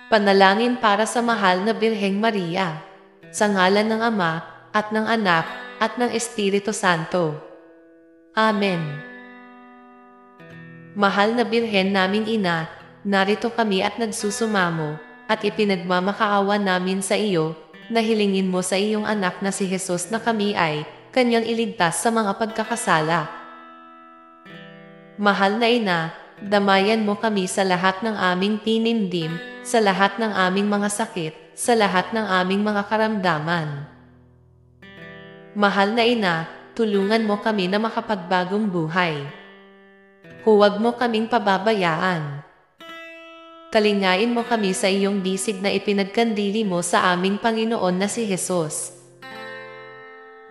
Panalangin para sa mahal na Birheng Maria. Sa ngalan ng Ama, at ng Anak, at ng Espiritu Santo. Amen. Mahal na Birhen naming Ina, narito kami at nagsusumamo, at ipinagmamakaawa namin sa iyo, na hilingin mo sa iyong anak na si Jesus na kami ay kanyang iligtas sa mga pagkakasala. Mahal na Ina, damayan mo kami sa lahat ng aming tinindim, sa lahat ng aming mga sakit, sa lahat ng aming mga karamdaman. Mahal na Ina, tulungan mo kami na makapagbagong buhay. Huwag mo kaming pababayaan. Kalingain mo kami sa iyong bisig na ipinagkandili mo sa aming Panginoon na si Jesus.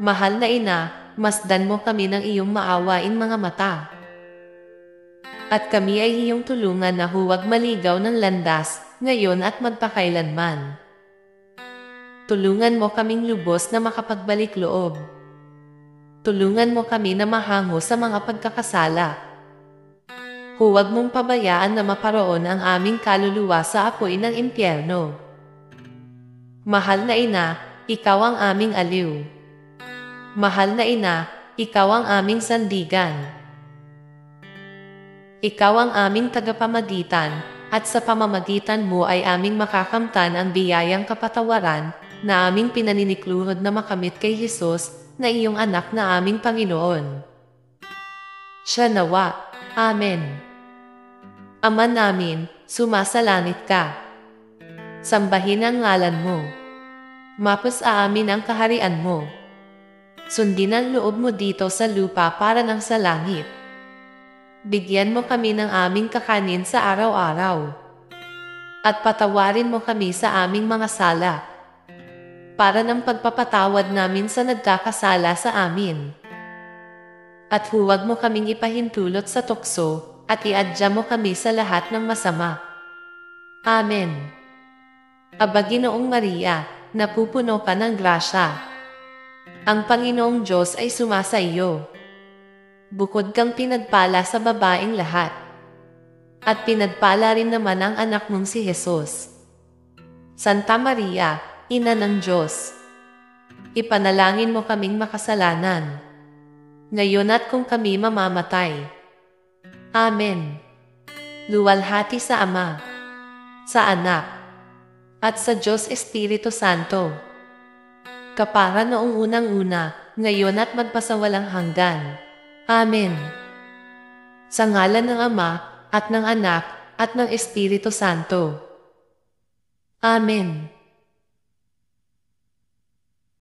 Mahal na Ina, masdan mo kami ng iyong maawain mga mata. At kami ay iyong tulungan na huwag maligaw ng landas, ngayon at magpakailanman. Tulungan mo kaming lubos na makapagbalik loob. Tulungan mo kami na mahango sa mga pagkakasala. Huwag mong pabayaan na maparoon ang aming kaluluwa sa apoy ng impyerno. Mahal na Ina, ikaw ang aming aliw. Mahal na Ina, ikaw ang aming sandigan. Ikaw ang aming tagapamagitan, at sa pamamagitan mo ay aming makakamtan ang biyayang kapatawaran na aming pinaninikluhod na makamit kay Jesus na iyong anak na aming Panginoon. Siya nawa. Amen. Ama namin, sumasalangit ka. Sambahin ang ngalan mo. Mapos amin ang kaharian mo. Sundin ang loob mo dito sa lupa para ng sa langit. Bigyan mo kami ng aming kakanin sa araw-araw. At patawarin mo kami sa aming mga sala, para ng pagpapatawad namin sa nagkakasala sa amin. At huwag mo kaming ipahintulot sa tukso, at iadya mo kami sa lahat ng masama. Amen. Aba Ginoong Maria, napupuno ka ng grasya. Ang Panginoong Diyos ay sumasa iyo. Bukod kang pinagpala sa babaeng lahat. At pinagpala rin naman ang anak mong si Jesus. Santa Maria, Ina ng Diyos, ipanalangin mo kaming makasalanan, ngayon at kung kami mamamatay. Amen. Luwalhati sa Ama, sa Anak, at sa Diyos Espiritu Santo, kapara noong unang-una, ngayon at magpasawalang hanggan. Amen. Sa ngalan ng Ama, at ng Anak, at ng Espiritu Santo. Amen.